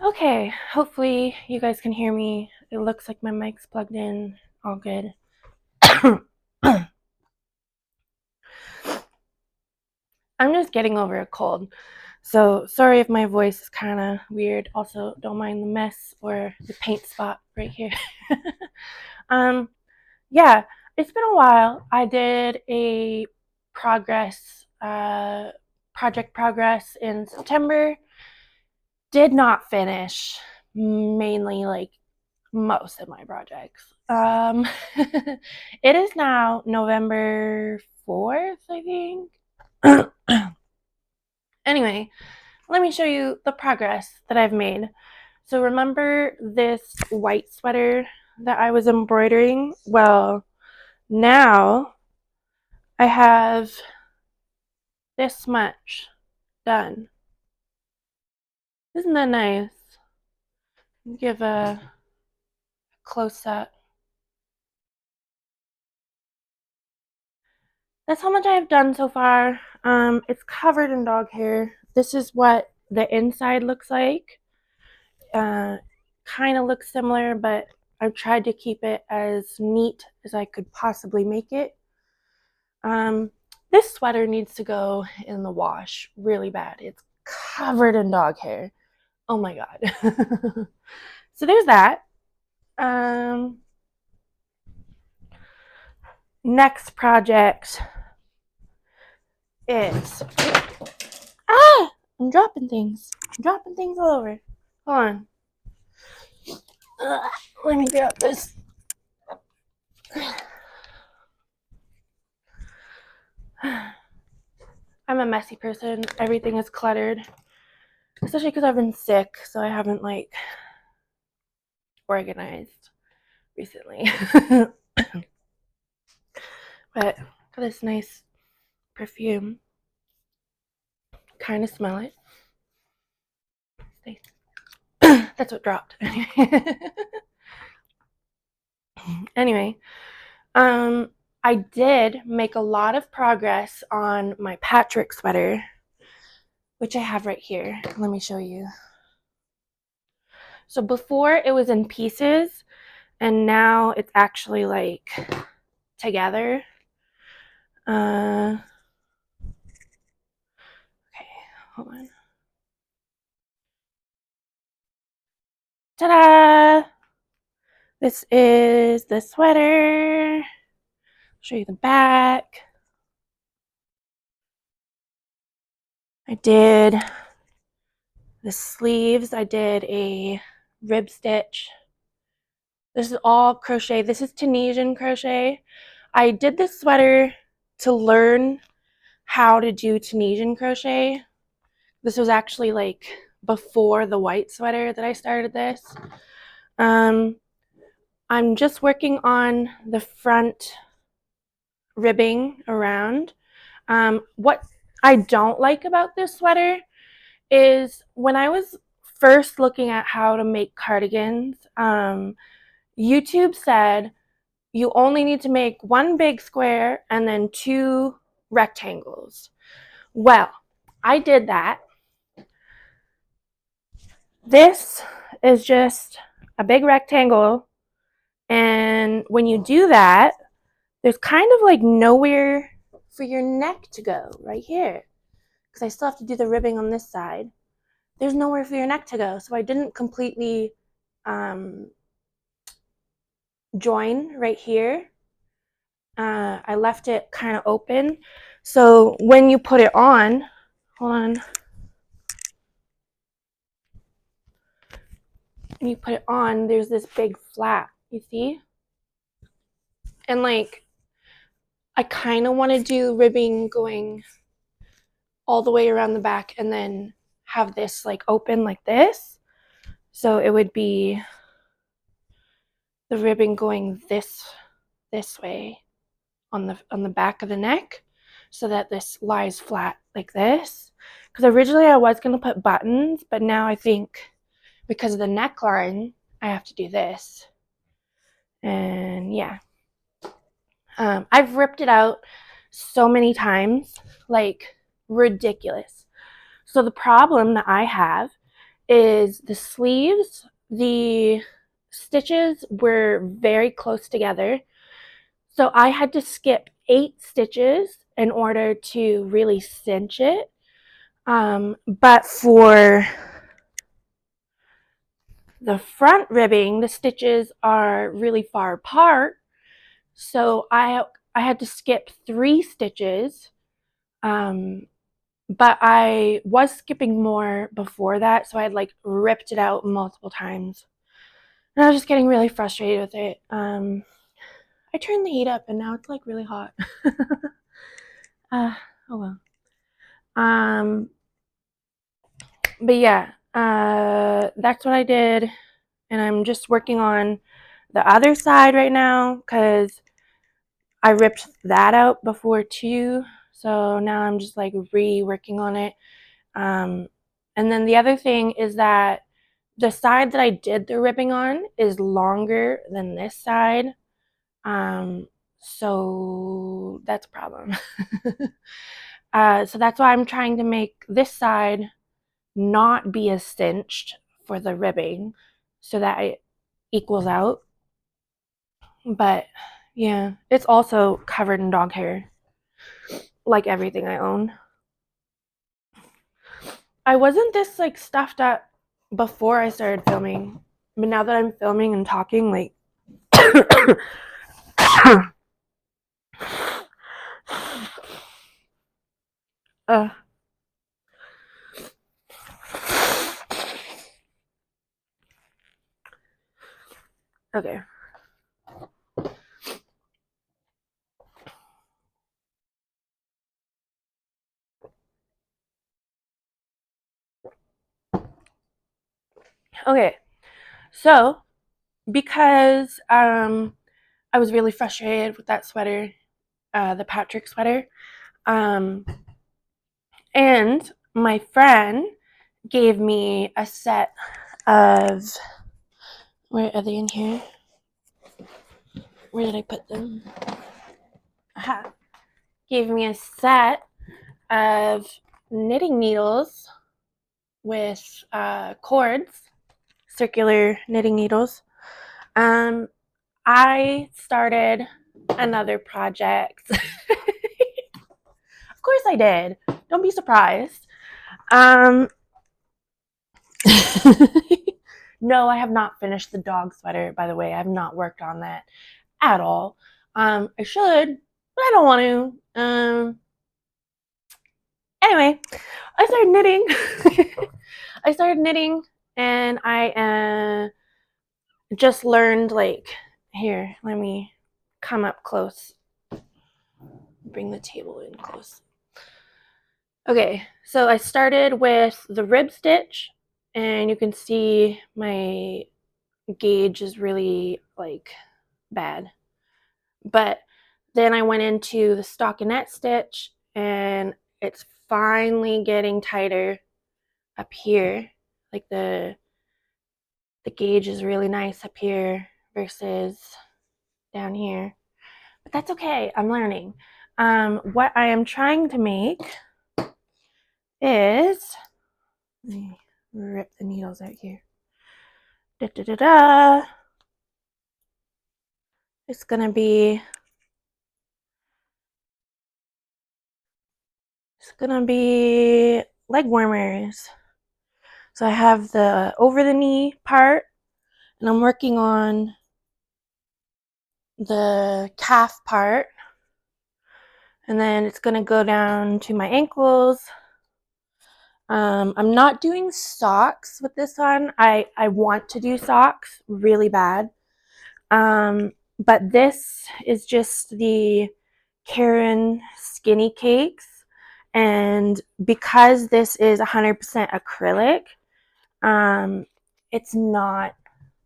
Okay, hopefully you guys can hear me. It looks like my mic's plugged in. All good. I'm just getting over a cold. So sorry if my voice is kind of weird. Also, don't mind the mess or the paint spot right here. um, yeah, it's been a while. I did a project progress in September. Did not finish mainly like most of my projects. It is now November 4th, I think. Anyway, let me show you the progress that I've made. So remember this white sweater that I was embroidering? Well, now I have this much done. Isn't that nice? Give a close up. That's how much I have done so far. It's covered in dog hair. This is what the inside looks like. Kind of looks similar, but I've tried to keep it as neat as I could possibly make it. This sweater needs to go in the wash really bad. It's covered in dog hair. Oh my god. So there's that. Next project is I'm dropping things. I'm dropping things all over. Hold on. Let me grab this. I'm a messy person. Everything is cluttered. Especially because I've been sick, so I haven't like organized recently. But got this nice perfume. Kind of smell it. That's what dropped. Anyway, I did make a lot of progress on my Patrick sweater, which I have right here. Let me show you. So before it was in pieces, and now it's actually like together. Okay, hold on. Ta-da! This is the sweater. I'll show you the back. I did the sleeves. I did a rib stitch. This is all crochet. This is Tunisian crochet. I did this sweater to learn how to do Tunisian crochet. This was actually like before the white sweater that I started this. I'm just working on the front ribbing around. What I don't like about this sweater is when I was first looking at how to make cardigans, YouTube said you only need to make one big square and then two rectangles. Well, I did that. This is just a big rectangle, and when you do that, there's kind of like nowhere for your neck to go right here, because I still have to do the ribbing on this side. There's nowhere for your neck to go, so I didn't completely join right here. I left it kind of open, so when you put it on, hold on, when you put it on, there's this big flap, you see? And like, I kind of want to do ribbing going all the way around the back and then have this like open like this. So it would be the ribbing going this way on the back of the neck, so that this lies flat like this. Because originally I was going to put buttons, but now I think because of the neckline, I have to do this. And yeah. I've ripped it out so many times, like ridiculous. So the problem that I have is the sleeves, the stitches were very close together. So I had to skip 8 stitches in order to really cinch it. But for the front ribbing, the stitches are really far apart. So I had to skip 3 stitches. But I was skipping more before that, so I had like ripped it out multiple times. And I was just getting really frustrated with it. I turned the heat up and now it's like really hot. Oh well. But yeah, that's what I did. And I'm just working on the other side right now because I ripped that out before too. So now I'm just like reworking on it. And then the other thing is that the side that I did the ribbing on is longer than this side. So that's a problem. So that's why I'm trying to make this side not be as cinched for the ribbing so that it equals out. But yeah, it's also covered in dog hair, like everything I own. I wasn't this like stuffed up before I started filming, but now that I'm filming and talking, like okay. Okay, so because I was really frustrated with that sweater, the Patrick sweater, and my friend gave me a set of, where are they in here? Where did I put them? Aha. Gave me a set of knitting needles with cords, circular knitting needles. I started another project. Of course I did. Don't be surprised. No, I have not finished the dog sweater, by the way. I have not worked on that at all. I should, but I don't want to. Anyway, I started knitting. I started knitting and I just learned, like, here, let me come up close. Bring the table in close. Okay, so I started with the rib stitch and you can see my gauge is really like bad. But then I went into the stockinette stitch and it's finally getting tighter up here. Like the gauge is really nice up here versus down here. But that's okay, I'm learning. What I am trying to make is, let me rip the needles out here. Da, da, da, da. It's gonna be leg warmers. So I have the over the knee part and I'm working on the calf part. And then it's gonna go down to my ankles. I'm not doing socks with this one. I want to do socks really bad. But this is just the Karen Skinny Cakes. And because this is 100% acrylic, it's not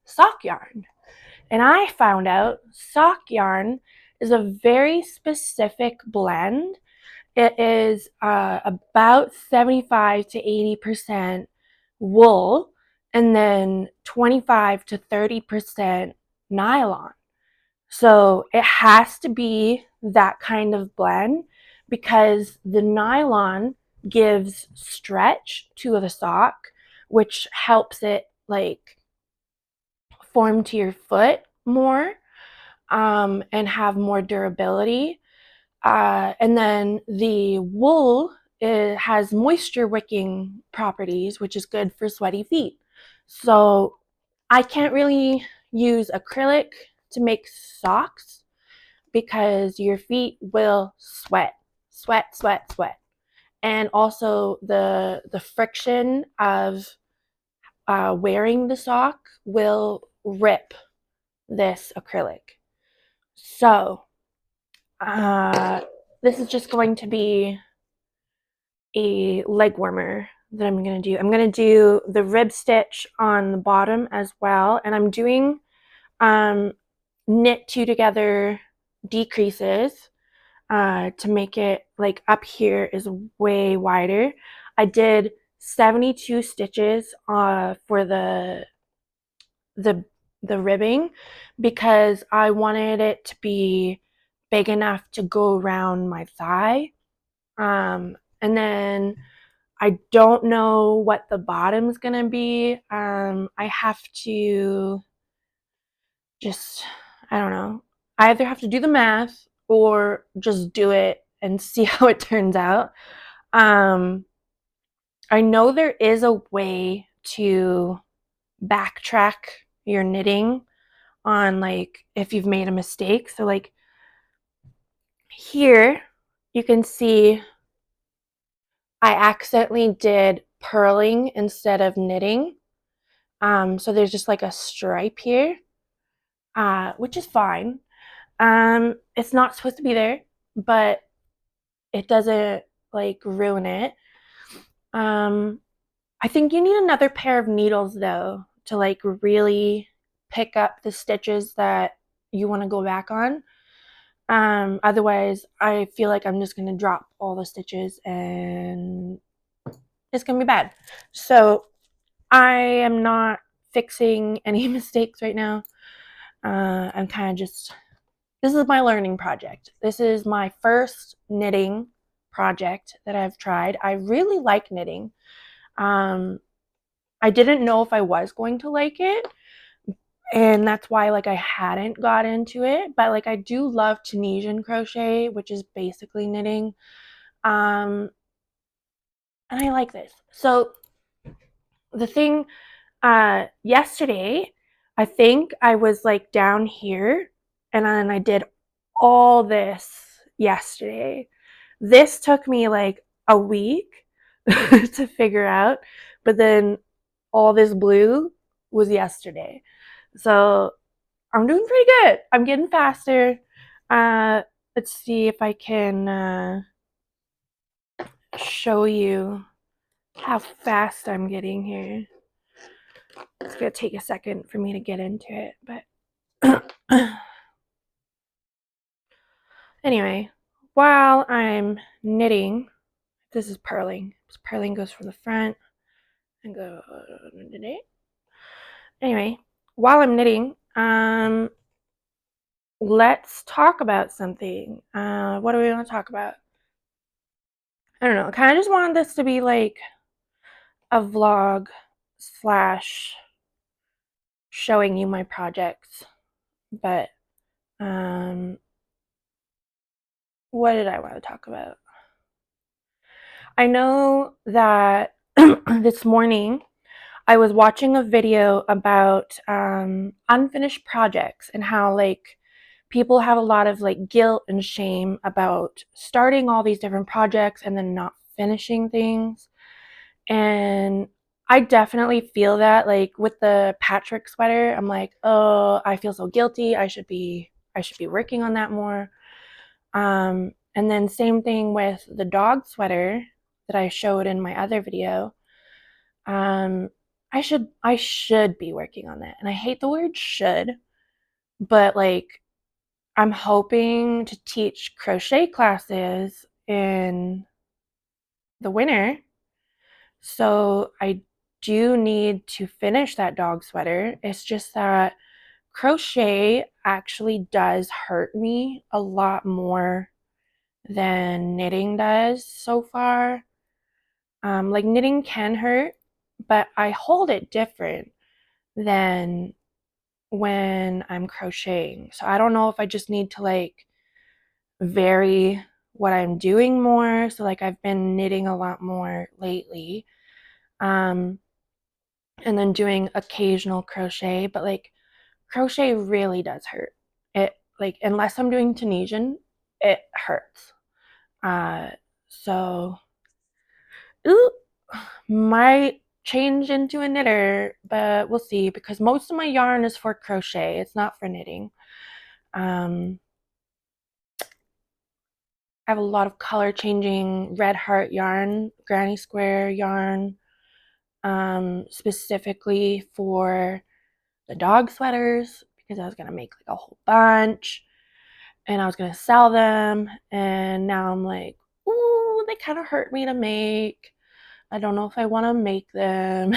sock yarn. And I found out sock yarn is a very specific blend. It is about 75 to 80% wool and then 25 to 30% nylon. So it has to be that kind of blend because the nylon gives stretch to the sock, which helps it like form to your foot more, and have more durability. And then the wool, it has moisture wicking properties, which is good for sweaty feet. So I can't really use acrylic to make socks because your feet will sweat, sweat, sweat, sweat. And also the friction of wearing the sock will rip this acrylic. So this is just going to be a leg warmer that I'm going to do. I'm going to do the rib stitch on the bottom as well. And I'm doing knit two together decreases to make it like up here is way wider. I did 72 stitches for the the ribbing because I wanted it to be big enough to go around my thigh. And then I don't know what the bottom's gonna be. I have to just, I don't know. I either have to do the math or just do it and see how it turns out. I know there is a way to backtrack your knitting on like if you've made a mistake. So like here you can see I accidentally did purling instead of knitting. So there's just like a stripe here, which is fine. It's not supposed to be there, but it doesn't like ruin it. I think you need another pair of needles though to like really pick up the stitches that you want to go back on. Otherwise, I feel like I'm just going to drop all the stitches and it's going to be bad. So I am not fixing any mistakes right now. I'm kind of just, this is my learning project. This is my first knitting project that I've tried. I really like knitting. I didn't know if I was going to like it, and that's why like I hadn't got into it, but like I do love Tunisian crochet, which is basically knitting. And I like this. So the thing yesterday, I think I was like down here and then I did all this yesterday. This took me like a week to figure out, but then all this blue was yesterday. So I'm doing pretty good. I'm getting faster. Let's see if I can show you how fast I'm getting here. It's gonna take a second for me to get into it, but anyway, while I'm knitting, this is purling. Purling goes from the front and go. Anyway, while I'm knitting, let's talk about something. What do we want to talk about? I don't know. I kind of just wanted this to be like a vlog slash showing you my projects, but what did I want to talk about? I know that this morning I was watching a video about unfinished projects and how like people have a lot of like guilt and shame about starting all these different projects and then not finishing things. And I definitely feel that like with the Patrick sweater, I'm like, oh, I feel so guilty. I should be working on that more. And then same thing with the dog sweater that I showed in my other video. I should be working on that. And I hate the word should, but like I'm hoping to teach crochet classes in the winter. So I do need to finish that dog sweater. It's just that crochet actually does hurt me a lot more than knitting does so far. Like knitting can hurt, but I hold it different than when I'm crocheting. So I don't know if I just need to like vary what I'm doing more. So like I've been knitting a lot more lately. And then doing occasional crochet, but like crochet really does hurt. It like unless I'm doing Tunisian, it hurts. Uh so ooh, might change into a knitter, but we'll see because most of my yarn is for crochet. It's not for knitting. I have a lot of color changing red heart yarn, granny square yarn, specifically for the dog sweaters because I was gonna make like a whole bunch and I was gonna sell them. And now I'm like, ooh, they kind of hurt me to make. I don't know if I want to make them.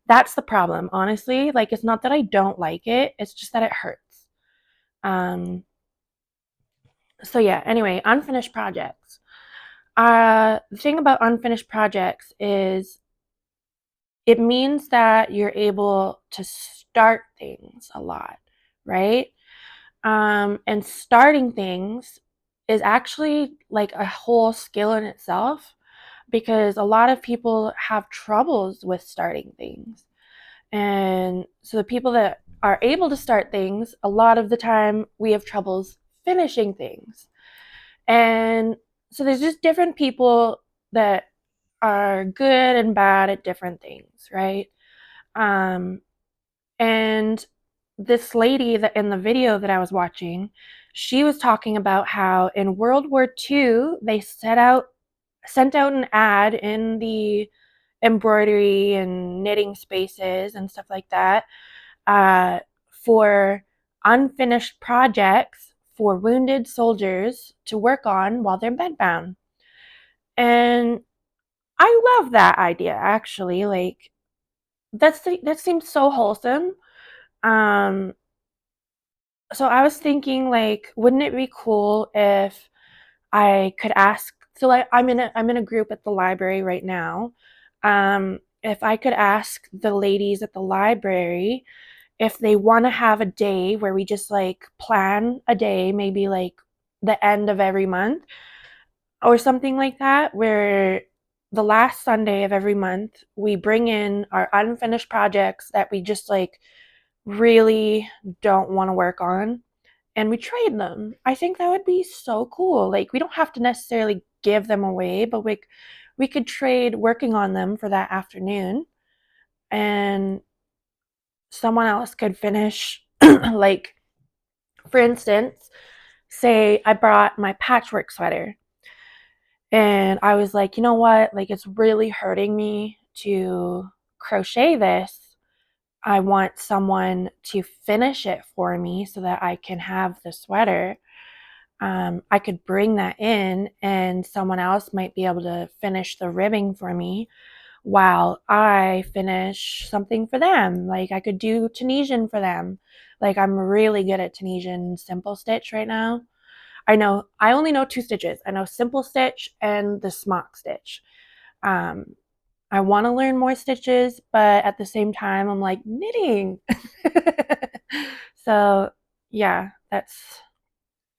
That's the problem, honestly. Like, it's not that I don't like it, it's just that it hurts. So yeah, anyway, unfinished projects. The thing about unfinished projects is it means that you're able to start things a lot, right? And starting things is actually like a whole skill in itself because a lot of people have troubles with starting things. And so the people that are able to start things, a lot of the time we have troubles finishing things. And so there's just different people that are good and bad at different things, right? Um, and this lady that in the video that I was watching, she was talking about how in World War II they sent out an ad in the embroidery and knitting spaces and stuff like that uh, for unfinished projects for wounded soldiers to work on while they're bedbound. And I love that idea actually. Like that seems so wholesome. Um, so I was thinking like, wouldn't it be cool if I could ask, so like I'm in a group at the library right now. If I could ask the ladies at the library if they want to have a day where we just like plan a day, maybe like the end of every month or something like that, where the last Sunday of every month we bring in our unfinished projects that we just like really don't want to work on and we trade them. I think that would be so cool. Like we don't have to necessarily give them away, but we could trade working on them for that afternoon and someone else could finish like for instance, say I brought my patchwork sweater and I was like, you know what? Like it's really hurting me to crochet this. I want someone to finish it for me so that I can have the sweater. I could bring that in and someone else might be able to finish the ribbing for me while I finish something for them. Like I could do Tunisian for them. Like I'm really good at Tunisian simple stitch right now. I only know two stitches. I know simple stitch and the smock stitch. Um, I want to learn more stitches, but at the same time, I'm like knitting. So yeah, I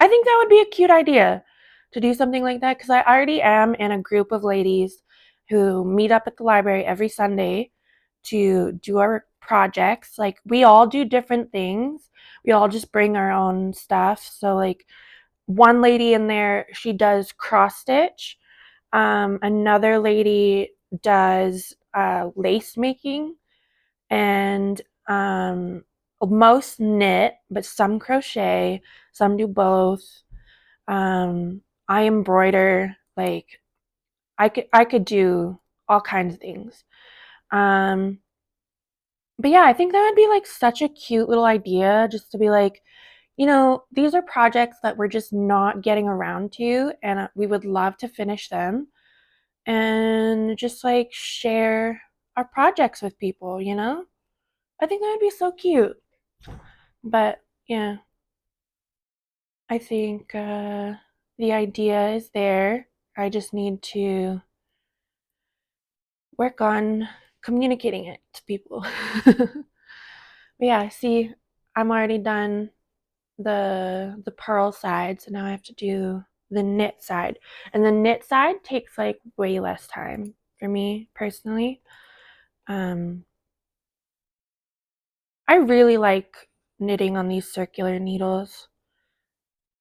think that would be a cute idea to do something like that because I already am in a group of ladies who meet up at the library every Sunday to do our projects. Like we all do different things. We all just bring our own stuff. So like one lady in there, she does cross stitch. Another lady does lace making and most knit, but some crochet, some do both. I embroider, like I could do all kinds of things. Um, but yeah, I think that would be like such a cute little idea just to be like, these are projects that we're just not getting around to, and we would love to finish them and just like share our projects with people, you know? I think that would be so cute. But yeah, I think the idea is there. I just need to work on communicating it to people. But yeah, see, I'm already done the purl side, so now I have to do the knit side. And the knit side takes like way less time for me personally. I really like knitting on these circular needles.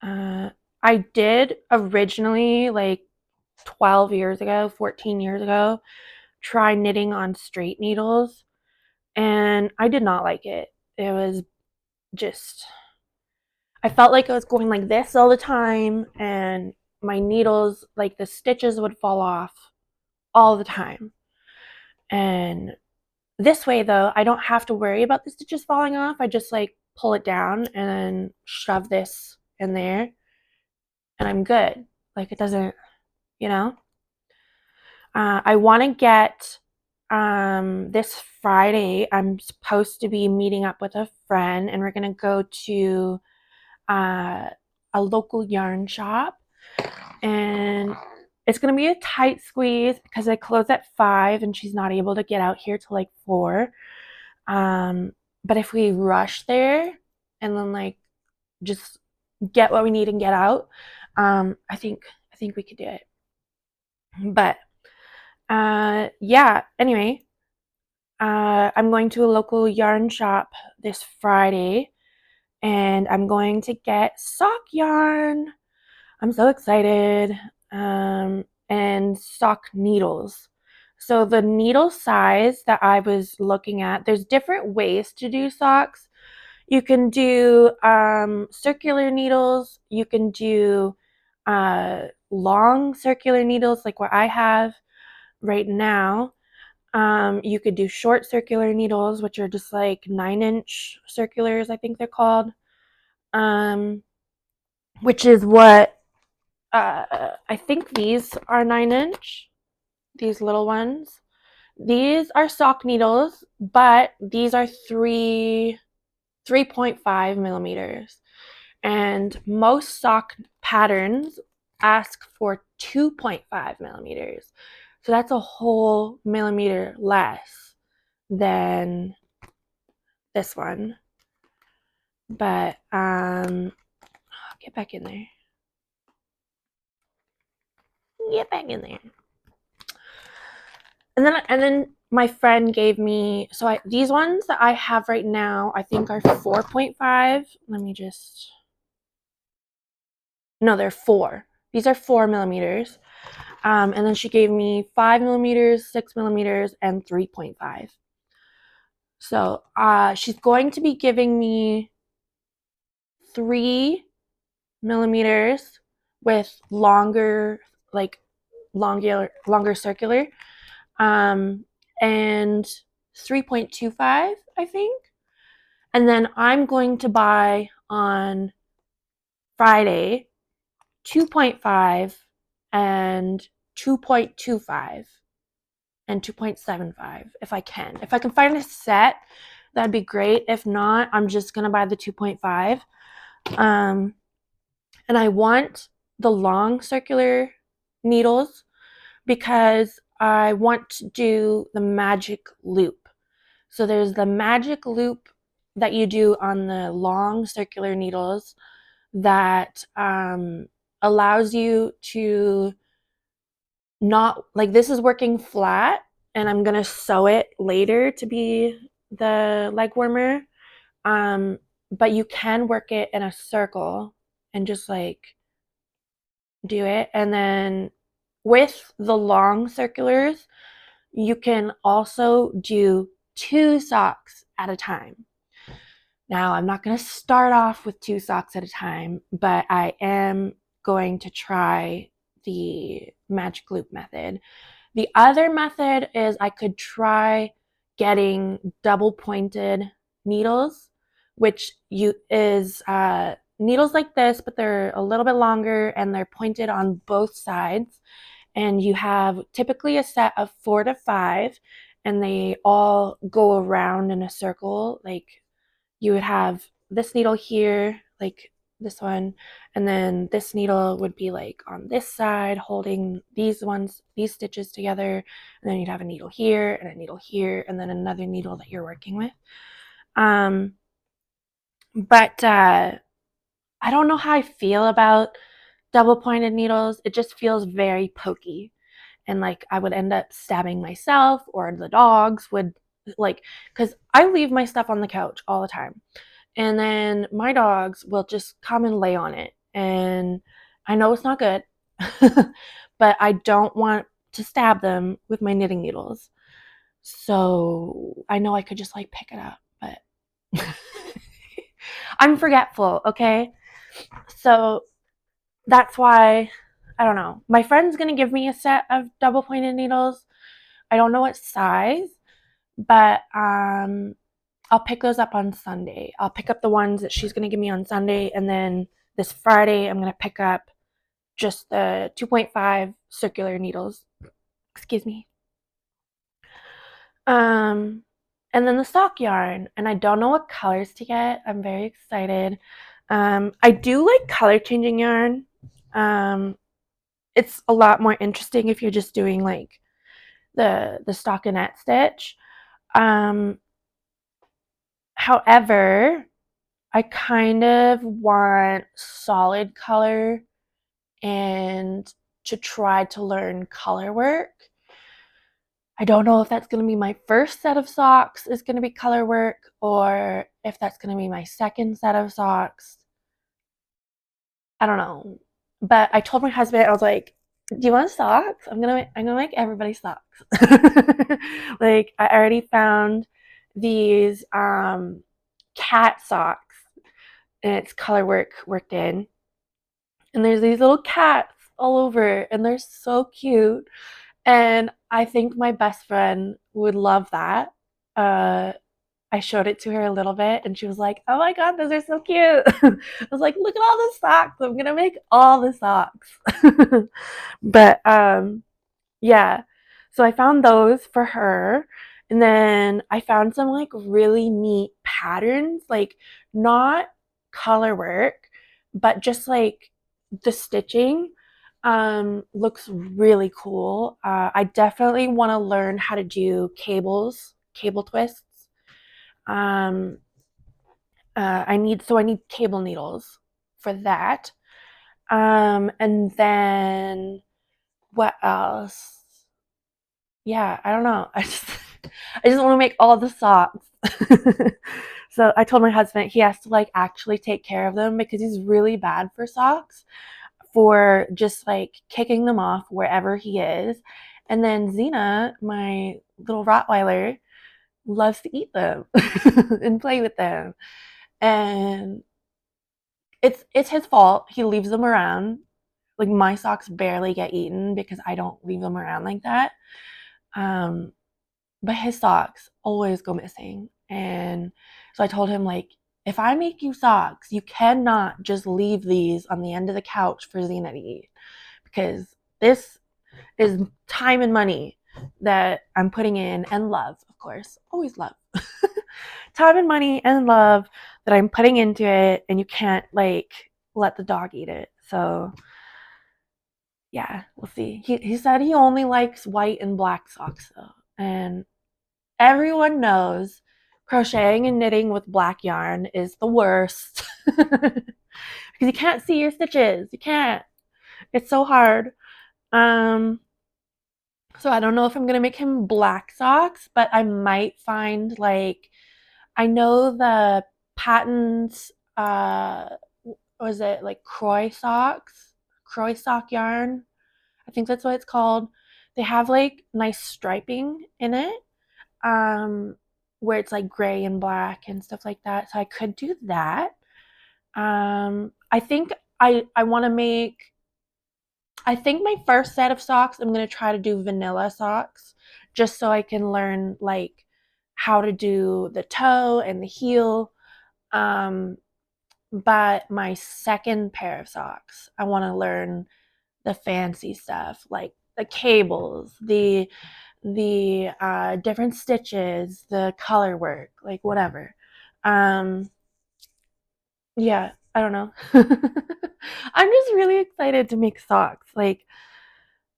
I did originally, like 12 years ago, 14 years ago, try knitting on straight needles, and I did not like it. It was just, I felt like I was going like this all the time, and my needles, like the stitches would fall off all the time. And this way, though, I don't have to worry about the stitches falling off. I just like pull it down and then shove this in there, and I'm good. Like it doesn't, you know? I want to get this Friday, I'm supposed to be meeting up with a friend, and we're going to go to a local yarn shop. And it's going to be a tight squeeze because I close at 5 and she's not able to get out here till like 4. But if we rush there and then like just get what we need and get out, I think we could do it. But yeah, anyway, I'm going to a local yarn shop this Friday, and I'm going to get sock yarn. I'm so excited. And sock needles. So the needle size that I was looking at, there's different ways to do socks. You can do circular needles. You can do long circular needles like what I have right now. You could do short circular needles, which are just like 9-inch circulars, I think they're called, which is what I think these are 9-inch, these little ones. These are sock needles, but these are 3.5 millimeters. And most sock patterns ask for 2.5 millimeters. So that's a whole millimeter less than this one. But I'll get back in there. Get back in there. And then my friend gave me, so these ones that I have right now, I think are 4.5. Let me just, no, they're 4. These are 4 millimeters. And then she gave me 5 millimeters, 6 millimeters, and 3.5. So she's going to be giving me 3 millimeters with longer circular, and 3.25, I think. And then I'm going to buy on Friday 2.5 and 2.25 and 2.75 if I can. If I can find a set, that'd be great. If not, I'm just going to buy the 2.5. And I want the long circular needles because I want to do the magic loop. So there's the magic loop that you do on the long circular needles that allows you to not, like, this is working flat, and I'm gonna sew it later to be the leg warmer. But you can work it in a circle and just like do it. And then with the long circulars, you can also do 2 socks at a time. Now, I'm not going to start off with 2 socks at a time, but I am going to try the magic loop method. The other method is I could try getting double pointed needles, which is needles like this, but they're a little bit longer and they're pointed on both sides. And you have typically a set of 4 to 5, and they all go around in a circle. Like you would have this needle here, like this one, and then this needle would be like on this side holding these stitches together, and then you'd have a needle here and a needle here and then another needle that you're working with. But I don't know how I feel about double pointed needles. It just feels very pokey, and like I would end up stabbing myself, or the dogs would, like, because I leave my stuff on the couch all the time, and then my dogs will just come and lay on it, and I know it's not good, but I don't want to stab them with my knitting needles. So I know I could just like pick it up, but I'm forgetful, okay? So that's why, I don't know. My friend's gonna give me a set of double pointed needles. I don't know what size, but I'll pick those up on Sunday. I'll pick up the ones that she's gonna give me on Sunday, and then this Friday I'm gonna pick up just the 2.5 circular needles. Excuse me. And then the sock yarn, and I don't know what colors to get. I'm very excited. I do like color changing yarn. It's a lot more interesting if you're just doing like the stockinette stitch. However, I kind of want solid color and to try to learn color work. I don't know if that's going to be my first set of socks is going to be color work, or if that's going to be my second set of socks. I don't know. But I told my husband, I was like, "Do you want socks? I'm gonna make everybody socks." Like I already found these cat socks, and it's color worked in. And there's these little cats all over, and they're so cute. And I think my best friend would love that. Uh, I showed it to her a little bit, and she was like, "Oh my god, those are so cute." I was like, "Look at all the socks. I'm gonna make all the socks." But yeah. So I found those for her. And then I found some like really neat patterns, like not color work, but just like the stitching looks really cool. I definitely want to learn how to do cable twists. Um, I need cable needles for that. And then what else? Yeah, I don't know. I just want to make all the socks. So I told my husband he has to like actually take care of them because he's really bad for socks, for just like kicking them off wherever he is. And then Xena, my little Rottweiler, loves to eat them and play with them. And it's his fault. He leaves them around. Like my socks barely get eaten because I don't leave them around like that. Um, but his socks always go missing. And so I told him, like, if I make you socks, you cannot just leave these on the end of the couch for Xena to eat, because this is time and money that I'm putting in, and love, of course, always love. Time and money and love that I'm putting into it, and you can't like let the dog eat it. So yeah, we'll see. He said he only likes white and black socks though, and everyone knows crocheting and knitting with black yarn is the worst because you can't see your stitches. You can't. It's so hard. Um, so I don't know if I'm gonna make him black socks, but I might find like, I know the patents. Was it like Croy socks? Croy sock yarn. I think that's what it's called. They have like nice striping in it, um, where it's like gray and black and stuff like that. So I could do that. I think I want to make. I think my first set of socks, I'm gonna try to do vanilla socks, just so I can learn like how to do the toe and the heel. Um, but my second pair of socks, I want to learn the fancy stuff, like the cables, the different stitches, the color work, like whatever. Um, yeah, I don't know. I'm just really excited to make socks. Like,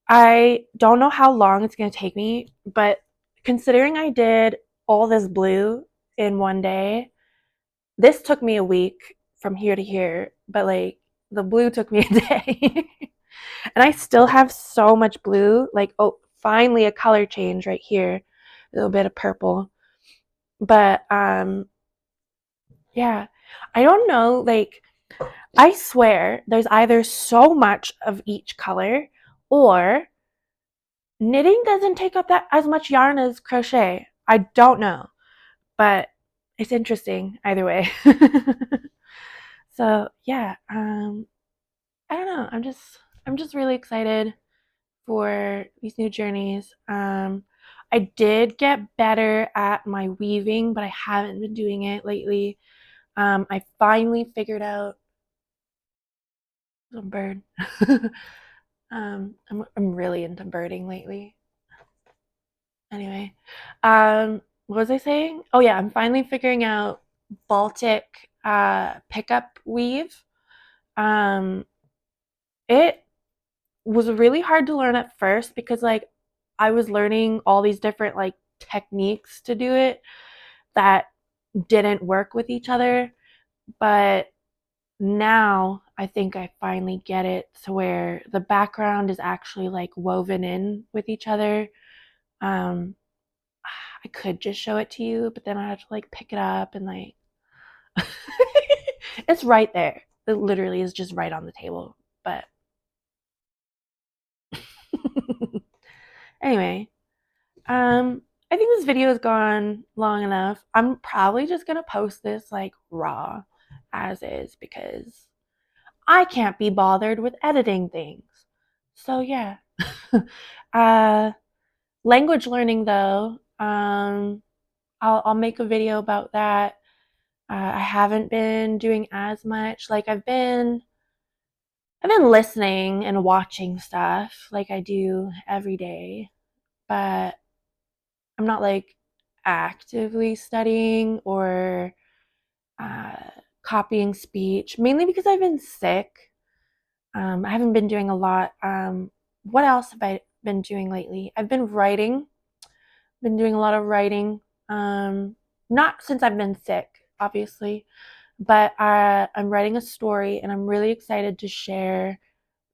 I don't know how long it's going to take me, but considering I did all this blue in one day, this took me a week from here to here, but like the blue took me a day. And I still have so much blue. Like, oh, finally a color change right here. A little bit of purple. But yeah. I don't know, like I swear there's either so much of each color or knitting doesn't take up that as much yarn as crochet. I don't know, but it's interesting either way. So yeah, I don't know. I'm just really excited for these new journeys. I did get better at my weaving, but I haven't been doing it lately. I finally figured out a bird. I'm really into birding lately. Anyway, what was I saying? Oh yeah, I'm finally figuring out Baltic pickup weave. Um, it was really hard to learn at first because like I was learning all these different like techniques to do it that didn't work with each other, but now I think I finally get it to where the background is actually like woven in with each other. Um, I could just show it to you, but then I have to like pick it up and like it's right there. It literally is just right on the table. But anyway, I think this video has gone long enough. I'm probably just gonna post this like raw as is because I can't be bothered with editing things. So yeah. uh Language learning though, I'll make a video about that. I haven't been doing as much. Like I've been listening and watching stuff like I do every day, but I'm not like actively studying or uh, copying speech, mainly because I've been sick. I haven't been doing a lot. What else have I been doing lately? I've been writing, been doing a lot of writing. Not since I've been sick, obviously, but I'm writing a story and I'm really excited to share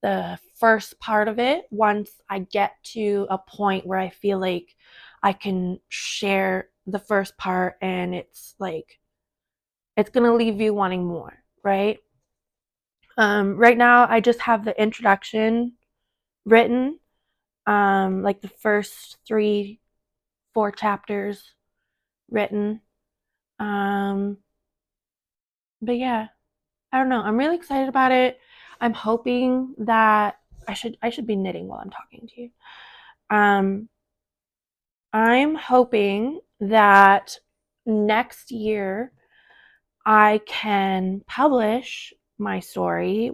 the first part of it once I get to a point where I feel like I can share the first part and it's like it's gonna leave you wanting more, right? Right now I just have the introduction written, like the first 4 chapters written. Um, but yeah, I don't know. I'm really excited about it. I'm hoping that I should be knitting while I'm talking to you. Um, I'm hoping that next year I can publish my story,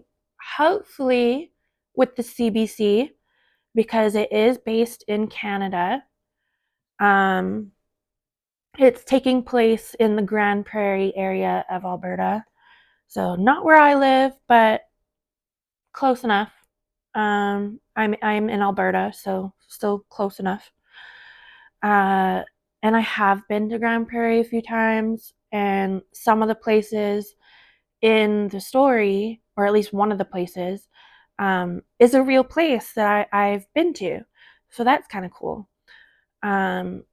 hopefully with the CBC, because it is based in Canada. Um, it's taking place in the Grand Prairie area of Alberta. So not where I live, but close enough. I'm in Alberta, so still close enough. Uh, and I have been to Grand Prairie a few times, and some of the places in the story, or at least one of the places, is a real place that I've been to. So that's kind of cool. Um,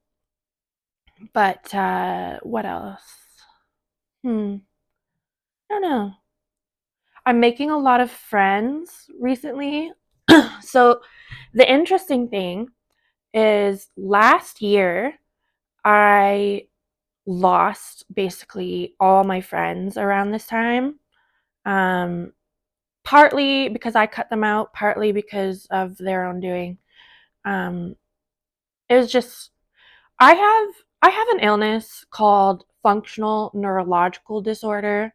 but what else? I don't know. I'm making a lot of friends recently. So the interesting thing is last year I lost basically all my friends around this time. Um, Partly because I cut them out, partly because of their own doing. Um, it was just I have I have an illness called functional neurological disorder.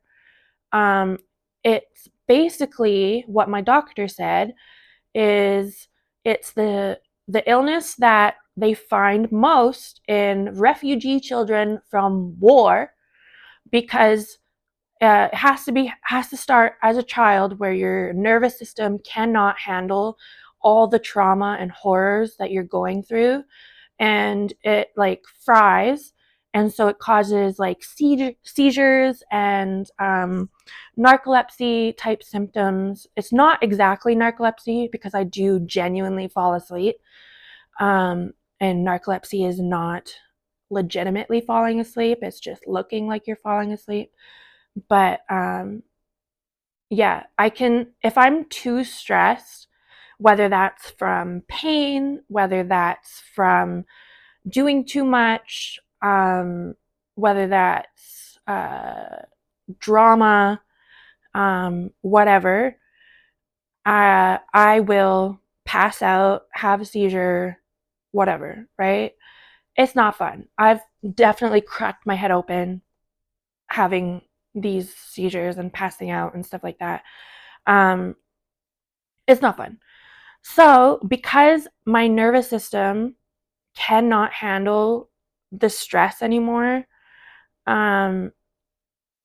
Um, it's basically what my doctor said is it's the illness that they find most in refugee children from war because it has to start as a child, where your nervous system cannot handle all the trauma and horrors that you're going through, and it like fries, and so it causes like seizures and narcolepsy type symptoms. It's not exactly narcolepsy, because I do genuinely fall asleep, and narcolepsy is not legitimately falling asleep, it's just looking like you're falling asleep. But yeah, I can, if I'm too stressed, whether that's from pain, whether that's from doing too much, whether that's drama, whatever, I will pass out, have a seizure, whatever, right? It's not fun. I've definitely cracked my head open having these seizures and passing out and stuff like that. Um, it's not fun. So, because my nervous system cannot handle the stress anymore, um,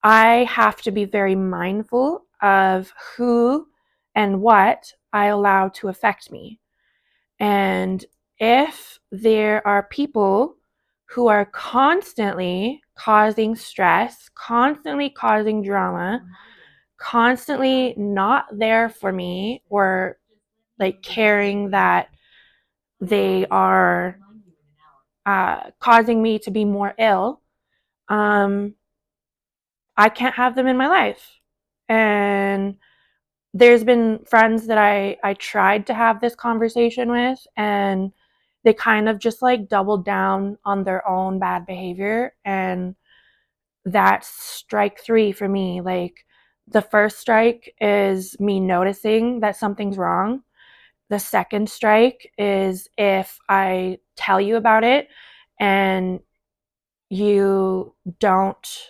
I have to be very mindful of who and what I allow to affect me. And if there are people who are constantly causing stress, constantly causing drama, constantly not there for me, or like caring that they are causing me to be more ill, I can't have them in my life. And there's been friends that I tried to have this conversation with, and they kind of just like doubled down on their own bad behavior. And that's strike 3 for me. Like, the first strike is me noticing that something's wrong. The second strike is if I tell you about it and you don't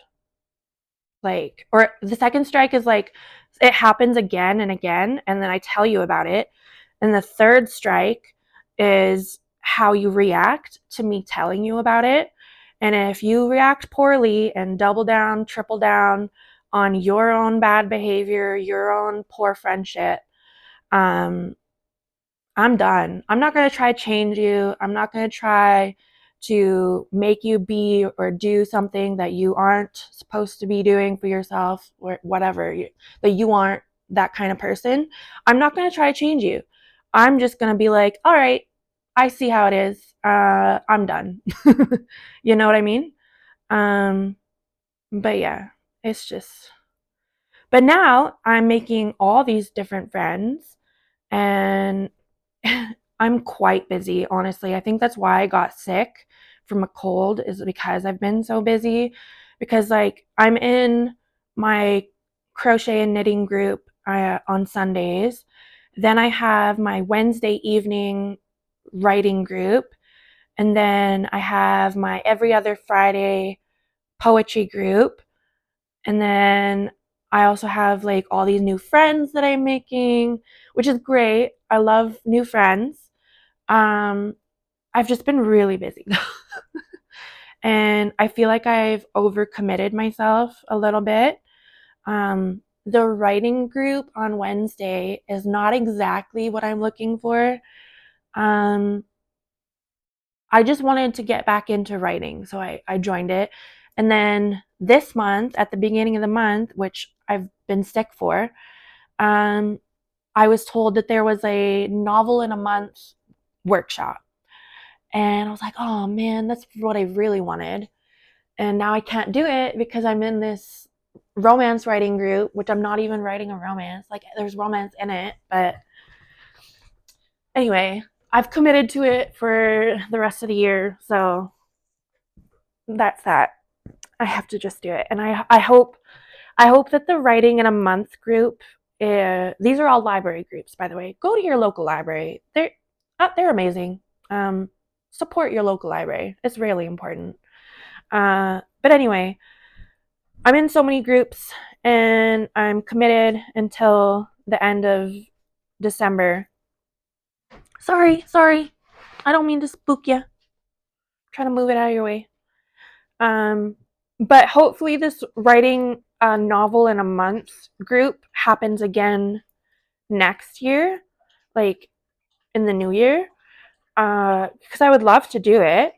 like, or the second strike is like it happens again and again, and then I tell you about it. And the third strike is how you react to me telling you about it. And if you react poorly and double down, triple down on your own bad behavior, your own poor friendship, um, I'm done. I'm not going to try to change you. I'm not going to try to make you be or do something that you aren't supposed to be doing for yourself, or whatever, that you aren't that kind of person. I'm not going to try to change you. I'm just going to be like, all right, I see how it is. I'm done. You know what I mean? Um, but yeah, it's just, but now I'm making all these different friends, and I'm quite busy, honestly. I think that's why I got sick from a cold, is because I've been so busy. Because, like, I'm in my crochet and knitting group on Sundays. Then I have my Wednesday evening writing group. And then I have my every other Friday poetry group. And then I also have like all these new friends that I'm making, which is great. I love new friends. Um, I've just been really busy. And I feel like I've overcommitted myself a little bit. The writing group on Wednesday is not exactly what I'm looking for. Um, I just wanted to get back into writing, so I joined it. And then this month, at the beginning of the month, which I've been sick for, I was told that there was a novel in a month workshop. And I was like, oh man, that's what I really wanted. And now I can't do it because I'm in this romance writing group, which I'm not even writing a romance. Like, there's romance in it, but anyway, I've committed to it for the rest of the year. So that's that. I have to just do it. And I hope that the writing in a month group, these are all library groups, by the way. Go to your local library. They're amazing. Support your local library. It's really important. But anyway, I'm in so many groups, and I'm committed until the end of December. Sorry. I don't mean to spook you. Try to move it out of your way. But hopefully this writing a novel in a month group happens again next year, like in the new year, because I would love to do it.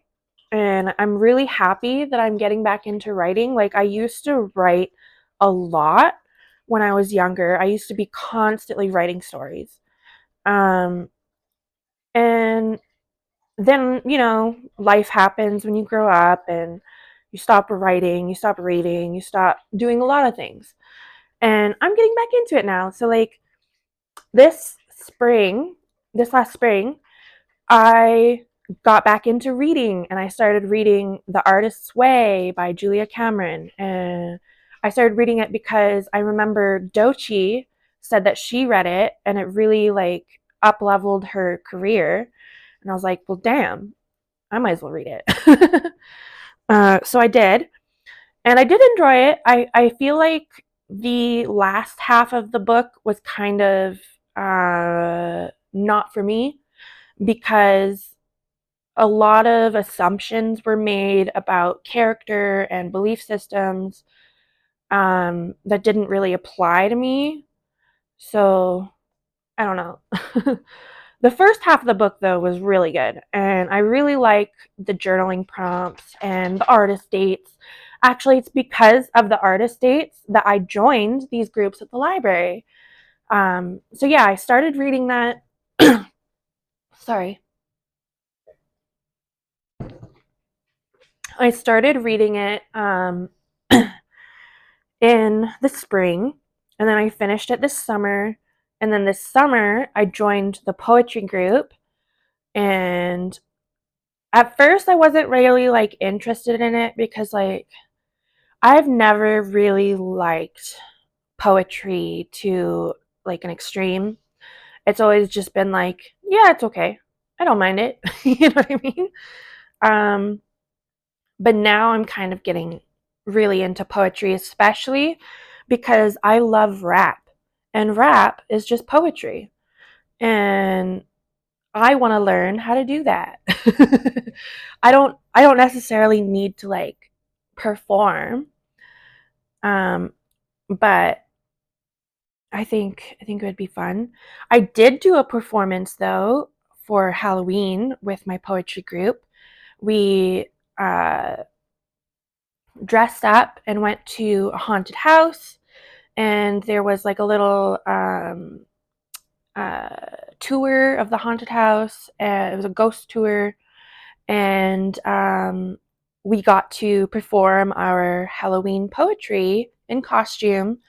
And I'm really happy that I'm getting back into writing. Like, I used to write a lot when I was younger. I used to be constantly writing stories. Um, and then, life happens when you grow up and you stop writing, you stop reading, you stop doing a lot of things. And I'm getting back into it now. So, like, this spring, this last spring, I got back into reading and I started reading The Artist's Way by Julia Cameron. And I started reading it because I remember Dochi said that she read it and it really like up leveled her career. And I was like, well, damn, I might as well read it. So I did. And I did enjoy it. I feel like the last half of the book was kind of not for me because a lot of assumptions were made about character and belief systems that didn't really apply to me. So I don't know. The first half of the book, though, was really good. And I really like the journaling prompts and the artist dates. Actually, it's because of the artist dates that I joined these groups at the library. So, yeah, I started reading that. Sorry. I started reading it in the spring, and then I finished it this summer. And then this summer, I joined the poetry group. And at first, I wasn't really like interested in it because like I've never really liked poetry to like an extreme. It's always just been like, yeah, it's okay. I don't mind it. You know what I mean? Um, but now I'm kind of getting really into poetry, especially because I love rap. And rap is just poetry. And I want to learn how to do that. I don't necessarily need to like perform. But I think it would be fun. I did do a performance though for Halloween with my poetry group. We dressed up and went to a haunted house, and there was like a little uh, tour of the haunted house. It was a ghost tour, and we got to perform our Halloween poetry in costume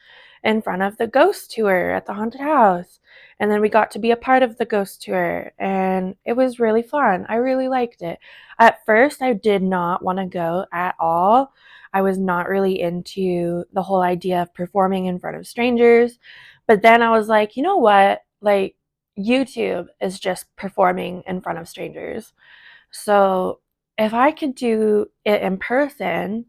in front of the ghost tour at the haunted house. And then we got to be a part of the ghost tour, and it was really fun. I really liked it. At first, I did not want to go at all. I was not really into the whole idea of performing in front of strangers. But then I was like, you know what? Like, YouTube is just performing in front of strangers. So if I could do it in person,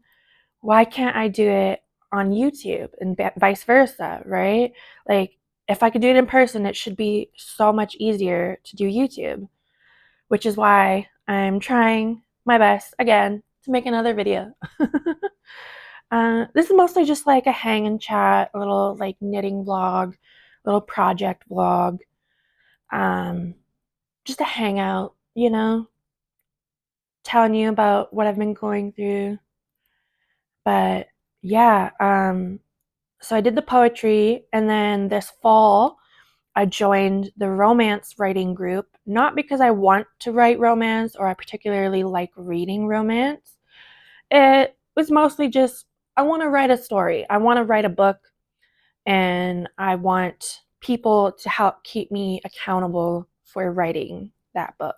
why can't I do it on YouTube and vice versa, right? Like, if I could do it in person, it should be so much easier to do YouTube, which is why I'm trying my best again to make another video. This is mostly just like a hang and chat, a little like knitting vlog, little project vlog, um, just a hangout, telling you about what I've been going through. But yeah, so I did the poetry, and then this fall I joined the romance writing group, not because I want to write romance or I particularly like reading romance. It was mostly just I want to write a story. I want to write a book, and I want people to help keep me accountable for writing that book.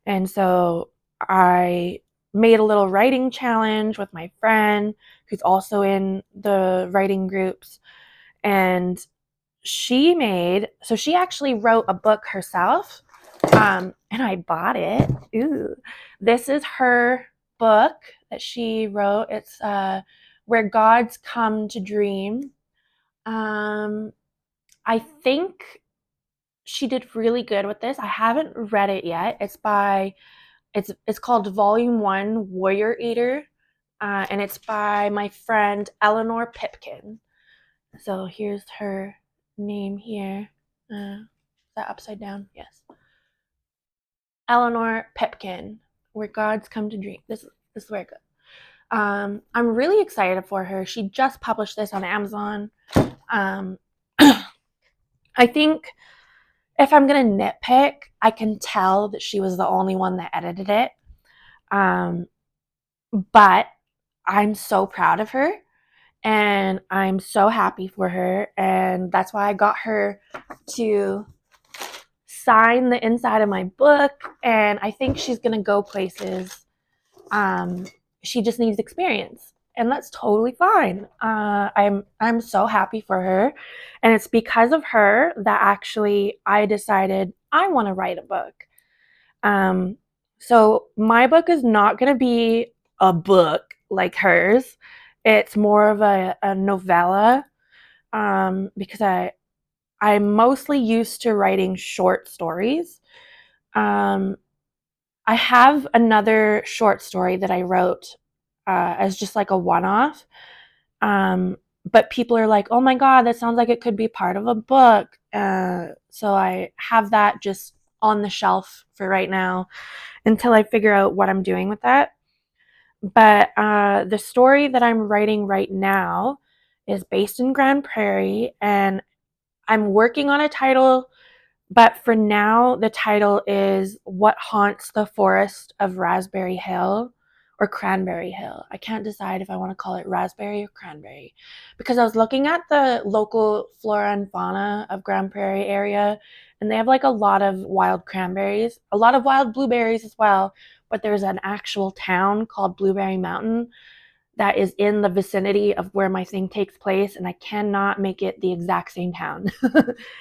And so I made a little writing challenge with my friend who's also in the writing groups. And she actually wrote a book herself. And I bought it. Ooh. This is her book that she wrote. It's Where Gods Come to Dream. I think she did really good with this. I haven't read it yet. It's called Volume 1 Warrior Eater and it's by my friend Eleanor Pipkin. So here's her name here. Is that upside down? Yes. Eleanor Pipkin, Where Gods Come to Dream. This is where it goes. I'm really excited for her. She just published this on Amazon. I think if I'm going to nitpick, I can tell that she was the only one that edited it. But I'm so proud of her and I'm so happy for her. And that's why I got her to sign the inside of my book. And I think she's going to go places. She just needs experience. And that's totally fine. I'm so happy for her, and it's because of her that actually I decided I want to write a book. So my book is not going to be a book like hers. It's more of a novella, because I'm mostly used to writing short stories. I have another short story that I wrote as just like a one-off. But people are like, oh my God, that sounds like it could be part of a book. So I have that just on the shelf for right now until I figure out what I'm doing with that. But the story that I'm writing right now is based in Grand Prairie, and I'm working on a title, but for now, the title is What Haunts the Forest of Raspberry Hill or Cranberry Hill. I can't decide if I want to call it raspberry or cranberry, because I was looking at the local flora and fauna of Grand Prairie area, and they have like a lot of wild cranberries, a lot of wild blueberries as well, but there's an actual town called Blueberry Mountain that is in the vicinity of where my thing takes place, and I cannot make it the exact same town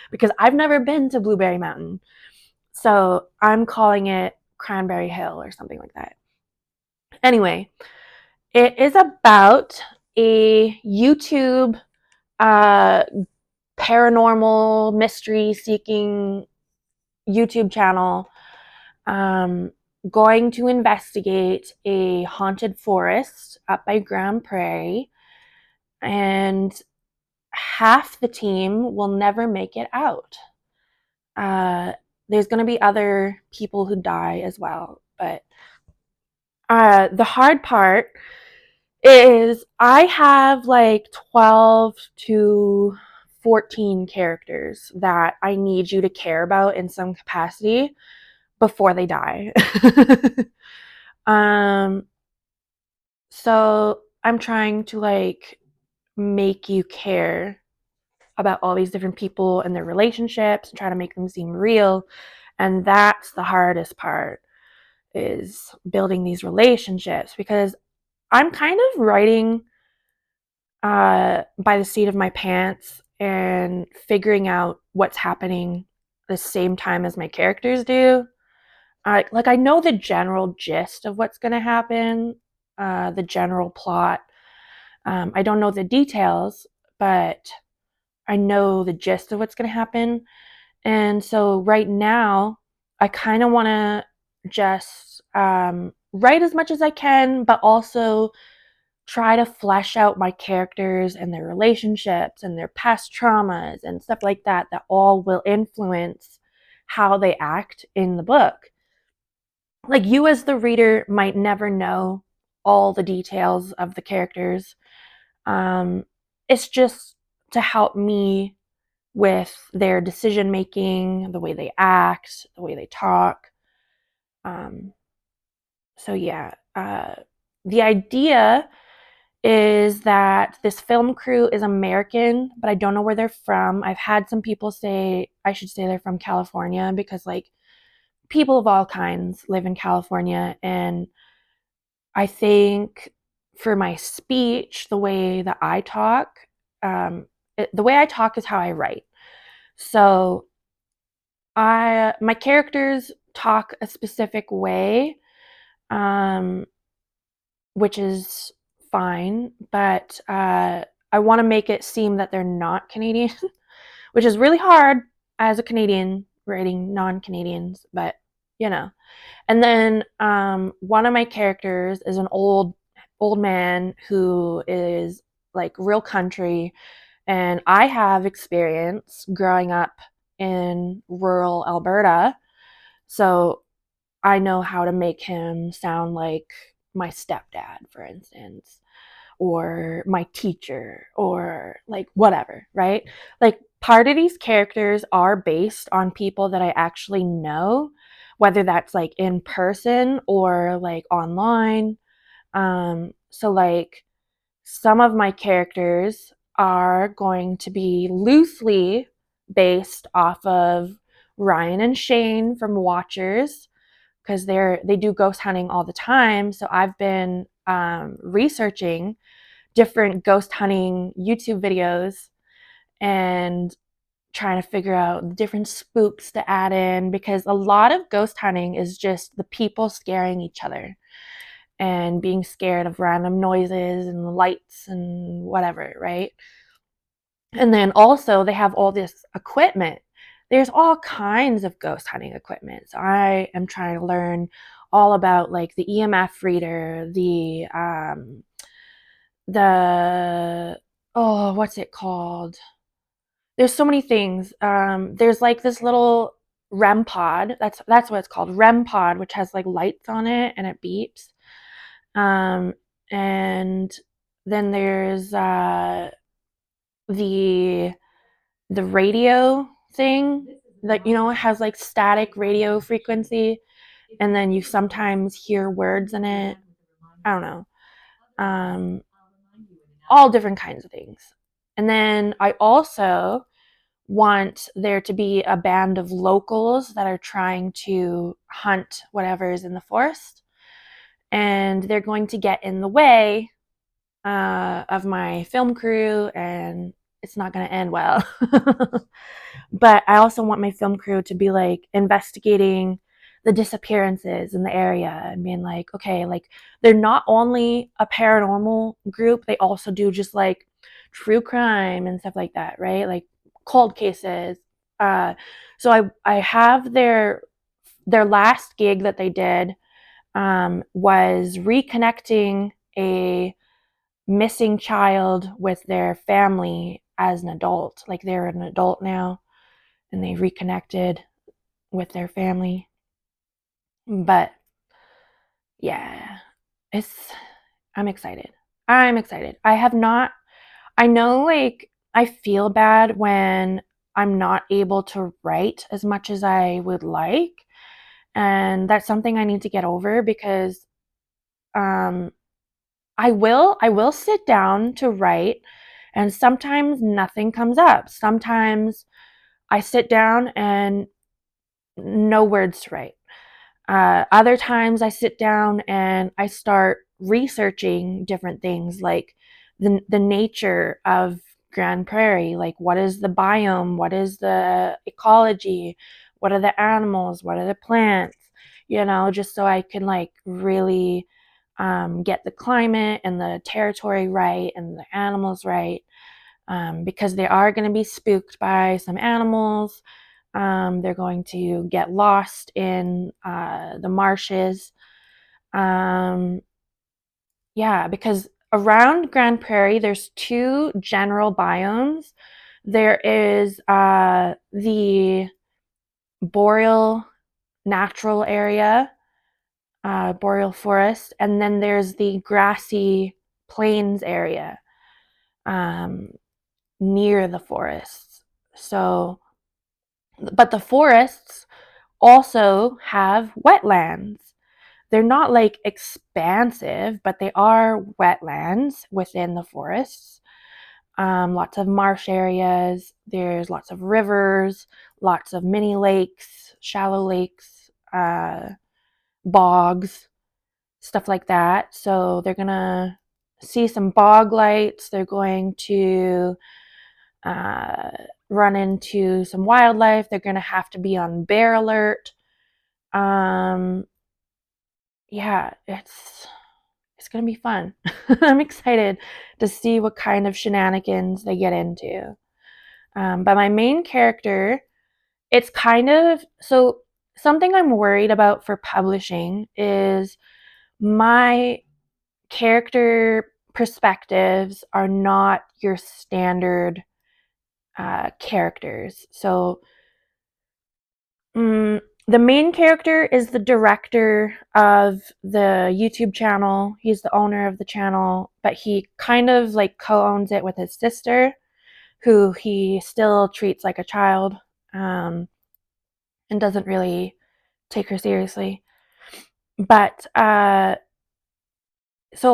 because I've never been to Blueberry Mountain. So I'm calling it Cranberry Hill or something like that. Anyway, it is about a YouTube uh, paranormal mystery seeking YouTube channel going to investigate a haunted forest up by Grand Prairie, and half the team will never make it out. There's going to be other people who die as well, but the hard part is I have like 12 to 14 characters that I need you to care about in some capacity before they die. um, so I'm trying to like make you care about all these different people and their relationships and try to make them seem real. And that's the hardest part, is building these relationships, because I'm kind of writing by the seat of my pants and figuring out what's happening the same time as my characters do. Like I know the general gist of what's going to happen, the general plot. I don't know the details, but I know the gist of what's going to happen. And so right now, I kind of want to just write as much as I can, but also try to flesh out my characters and their relationships and their past traumas and stuff like that, that all will influence how they act in the book. Like, you as the reader might never know all the details of the characters. It's just to help me with their decision making, the way they act, the way they talk. So yeah, the idea is that this film crew is American, but I don't know where they're from. I've had some people say I should say they're from California, because like people of all kinds live in California, and I think for my speech, the way that I talk, the way I talk is how I write. So my characters talk a specific way, um, which is fine, but I want to make it seem that they're not Canadian, which is really hard as a Canadian writing non-Canadians, but you know. And then one of my characters is an old old man who is like real country, and I have experience growing up in rural Alberta, so I know how to make him sound like my stepdad, for instance, or my teacher, or like whatever, right? Like part of these characters are based on people that I actually know, whether that's like in person or like online. So like some of my characters are going to be loosely based off of Ryan and Shane from Watchers, because they do ghost hunting all the time. So I've been researching different ghost hunting YouTube videos and trying to figure out the different spooks to add in, because a lot of ghost hunting is just the people scaring each other and being scared of random noises and lights and whatever, right? And then also they have all this equipment. There's all kinds of ghost hunting equipment. So I am trying to learn all about like the EMF reader, the oh, what's it called? There's so many things. There's like this little REM pod. That's what it's called, REM pod, which has like lights on it and it beeps. Um, and then there's the the radio thing that, you know, it has like static radio frequency, and then you sometimes hear words in it. I don't know. Um, all different kinds of things. And then I also want there to be a band of locals that are trying to hunt whatever is in the forest, and they're going to get in the way of my film crew, and it's not going to end well. But I also want my film crew to be like investigating the disappearances in the area and being like, okay, like they're not only a paranormal group, they also do just like true crime and stuff like that, right? Like cold cases. Uh, so I have their last gig that they did was reconnecting a missing child with their family as an adult. Like they're an adult now and they reconnected with their family. But yeah, it's I'm excited. I'm excited. I have not I know like I feel bad when I'm not able to write as much as I would like. And that's something I need to get over, because um I will sit down to write, and sometimes nothing comes up. Sometimes I sit down and no words to write. Other times I sit down and I start researching different things, like the nature of Grand Prairie, like what is the biome, what is the ecology, what are the animals, what are the plants, you know, just so I can like really get the climate and the territory right and the animals right, because they are going to be spooked by some animals. They're going to get lost in the marshes. Um, yeah, because around Grand Prairie, there's two general biomes. There is the boreal natural area, boreal forest, and then there's the grassy plains area um, near the forests. So, but the forests also have wetlands. They're not like expansive, but they are wetlands within the forests. Lots of marsh areas. There's lots of rivers, lots of mini lakes, shallow lakes, bogs, stuff like that. So they're gonna see some bog lights. They're going to uh, run into some wildlife. They're gonna have to be on bear alert. Um, yeah, it's gonna be fun. I'm excited to see what kind of shenanigans they get into. But my main character, it's kind of so something I'm worried about for publishing is my character perspectives are not your standard characters. So the main character is the director of the YouTube channel. He's the owner of the channel, but he kind of like co-owns it with his sister, who he still treats like a child, and doesn't really take her seriously. But so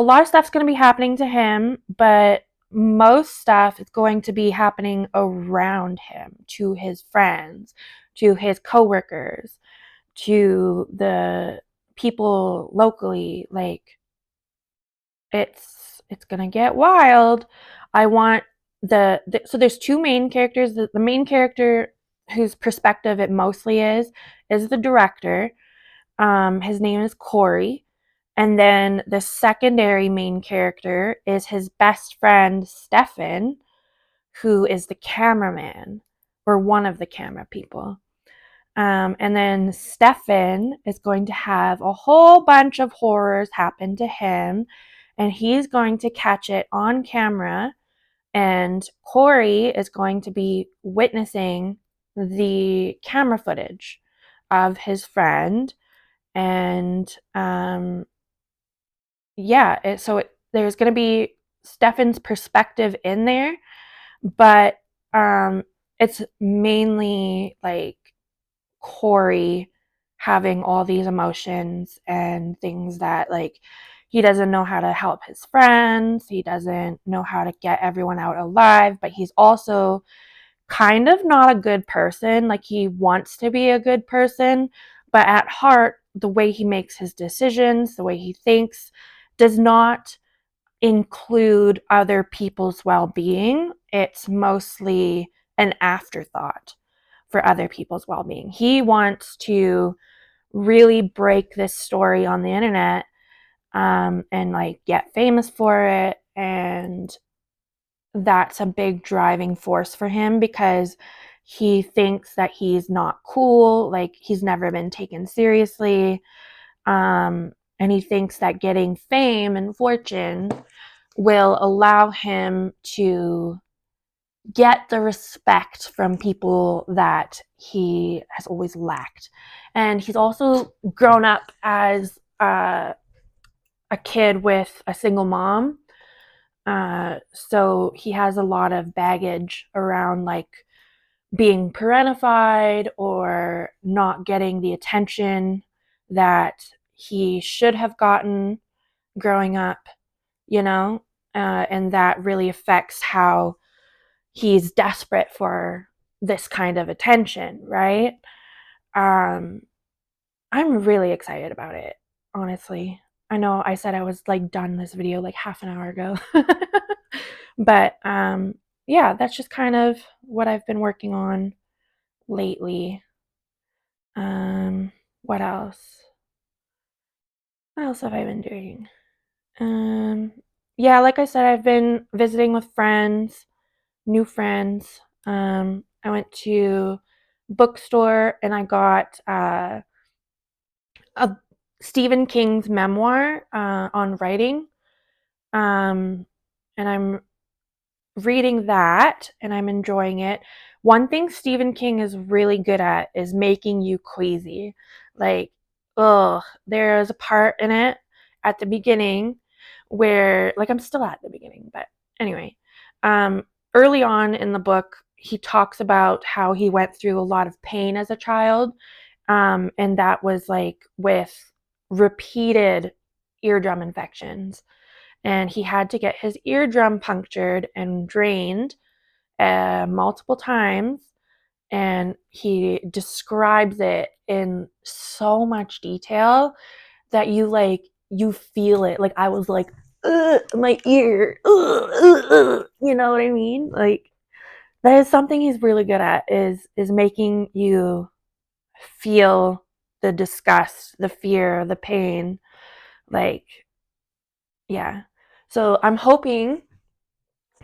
a lot of stuff's going to be happening to him, but most stuff is going to be happening around him, to his friends, to his coworkers, to the people locally. Like, it's going to get wild. I want so there's two main characters. The main character whose perspective it mostly is the director. His name is Corey. And then the secondary main character is his best friend, Stefan, who is the cameraman, or one of the camera people. And then Stefan is going to have a whole bunch of horrors happen to him, and he's going to catch it on camera. And Corey is going to be witnessing the camera footage of his friend. And there's going to be Stefan's perspective in there, but it's mainly like Corey having all these emotions and things that, like, he doesn't know how to help his friends, he doesn't know how to get everyone out alive, but he's also kind of not a good person. Like, he wants to be a good person, but at heart, the way he makes his decisions, the way he thinks, does not include other people's well-being. It's mostly an afterthought for other people's well-being. He wants to really break this story on the internet, and like get famous for it, and that's a big driving force for him because he thinks that he's not cool, like he's never been taken seriously, and he thinks that getting fame and fortune will allow him to get the respect from people that he has always lacked. And he's also grown up as a kid with a single mom. So he has a lot of baggage around like being parentified or not getting the attention that he should have gotten growing up, you know? And that really affects how he's desperate for this kind of attention, right? I'm really excited about it, honestly. I know I said I was like done this video like half an hour ago. But yeah, that's just kind of what I've been working on lately. What else? What else have I been doing? Yeah, like I said, I've been visiting with friends, new friends. I went to bookstore and I got a Stephen King's memoir on writing. And I'm reading that and I'm enjoying it. One thing Stephen King is really good at is making you queasy. Like, there's a part in it at the beginning where, like, I'm still at the beginning, but anyway, early on in the book, he talks about how he went through a lot of pain as a child, and that was like with repeated eardrum infections, and he had to get his eardrum punctured and drained multiple times. And he describes it in so much detail that you feel it. Like, I was like, my ear, you know what I mean? Like, that is something he's really good at, is making you feel the disgust, the fear, the pain. Like, yeah. So I'm hoping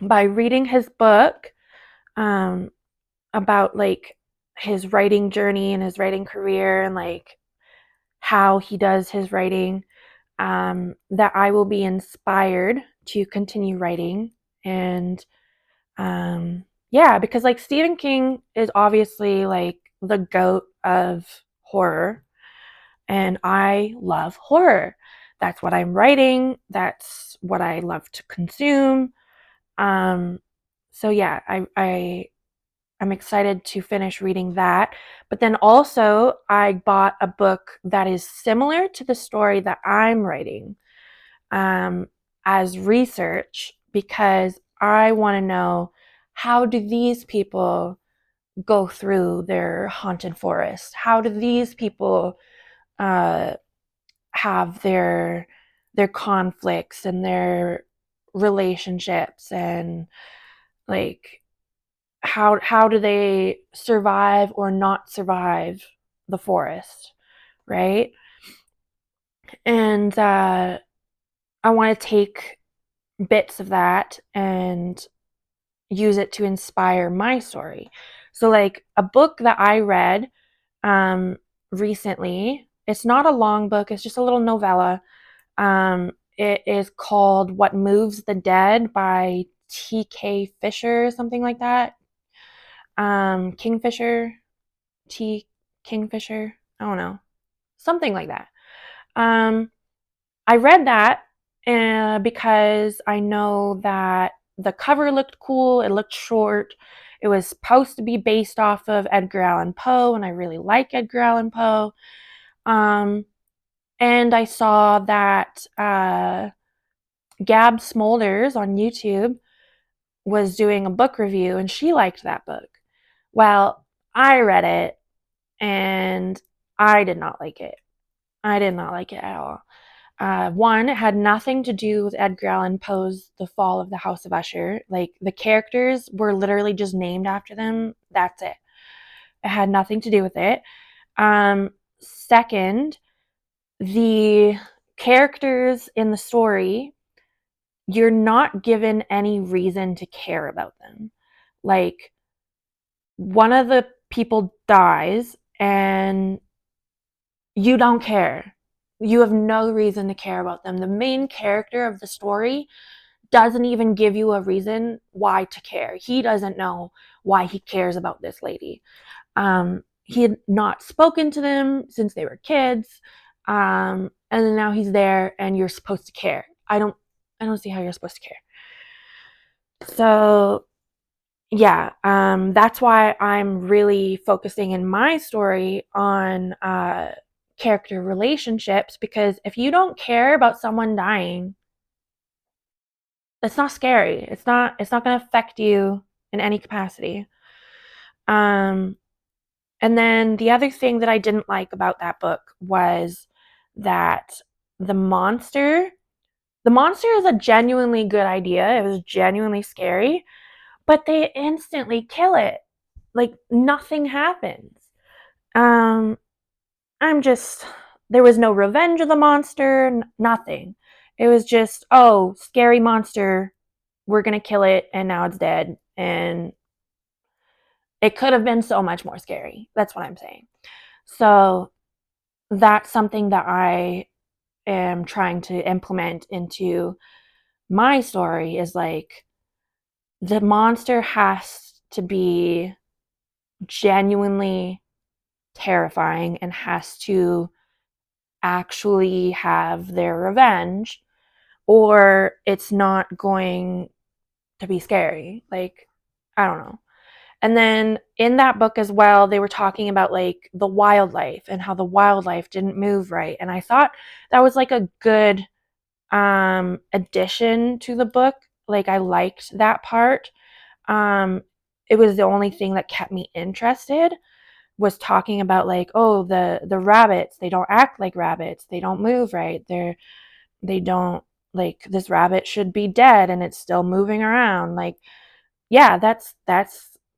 by reading his book, um, about like his writing journey and his writing career and like how he does his writing, that I will be inspired to continue writing. And yeah, because like Stephen King is obviously like the goat of horror, and I love horror. That's what I'm writing. That's what I love to consume. Um, so yeah, I'm excited to finish reading that. But then also, I bought a book that is similar to the story that I'm writing, um, as research, because I want to know, how do these people go through their haunted forest? How do these people uh, have their conflicts and their relationships, and like how do they survive or not survive the forest, right? And I want to take bits of that and use it to inspire my story. So like a book that I read um recently, it's not a long book, it's just a little novella. It is called What Moves the Dead by T.K. Fisher, something like that. Kingfisher, T. Kingfisher, I don't know, something like that. Um, I read that because I know that the cover looked cool. It looked short. It was supposed to be based off of Edgar Allan Poe, and I really like Edgar Allan Poe. And I saw that Gab Smolders on YouTube was doing a book review, and she liked that book. Well, I read it, and I did not like it. I did not like it at all. One, it had nothing to do with Edgar Allan Poe's The Fall of the House of Usher. Like, the characters were literally just named after them. That's it. It had nothing to do with it. Second, the characters in the story, you're not given any reason to care about them. Like, one of the people dies and you don't care. You have no reason to care about them. The main character of the story doesn't even give you a reason why to care. He doesn't know why he cares about this lady. He had not spoken to them since they were kids. And now he's there and you're supposed to care. I don't see how you're supposed to care. So yeah, that's why I'm really focusing in my story on character relationships, because if you don't care about someone dying, it's not scary. It's not going to affect you in any capacity. Um, and then the other thing that I didn't like about that book was that the monster, the monster is a genuinely good idea. It was genuinely scary, but they instantly kill it. Like, nothing happens. Um, I'm just, there was no revenge of the monster, nothing. It was just, oh, scary monster, we're gonna kill it, and now it's dead. And it could have been so much more scary. That's what I'm saying. So that's something that I am trying to implement into my story, is like, the monster has to be genuinely terrifying and has to actually have their revenge, or it's not going to be scary. Like, I don't know. And then in that book as well, they were talking about like the wildlife and how the wildlife didn't move right. And I thought that was like a good addition to the book. Like, I liked that part. Um, it was the only thing that kept me interested, was talking about like, oh, the rabbits, they don't act like rabbits, they don't move right, they don't, like, this rabbit should be dead and it's still moving around. Like, yeah, that's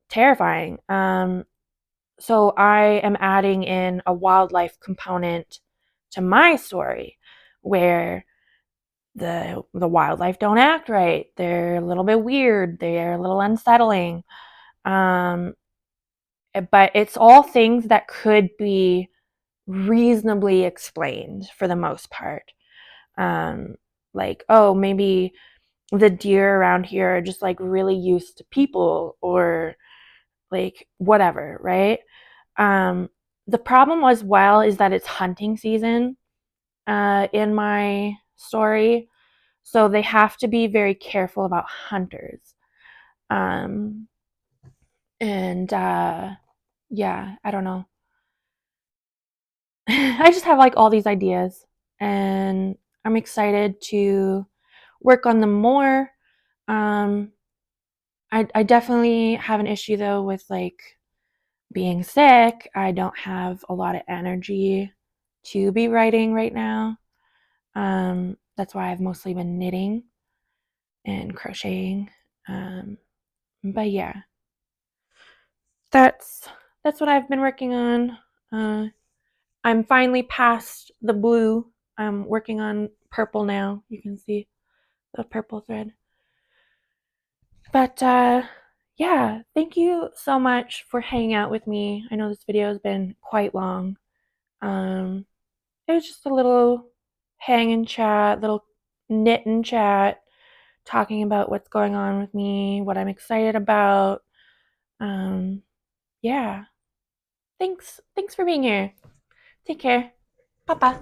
terrifying. So I am adding in a wildlife component to my story, where the wildlife don't act right, they're a little bit weird, they're a little unsettling. um but it's all things that could be reasonably explained for the most part. Like, oh, maybe the deer around here are just like really used to people or like whatever, right? Um, the problem as well is that it's hunting season in my story, so they have to be very careful about hunters. Um, and yeah, I don't know. I just have like all these ideas, and I'm excited to work on them more. Um, I definitely have an issue though with like being sick. I don't have a lot of energy to be writing right now. That's why I've mostly been knitting and crocheting. Um, but yeah, that's that's what I've been working on. Uh, I'm finally past the blue. I'm working on purple now. You can see the purple thread. But yeah, thank you so much for hanging out with me. I know this video has been quite long. Um, it was just a little hang and chat, little knit and chat, talking about what's going on with me, what I'm excited about. Um, yeah. Thanks for being here. Take care. Bye bye.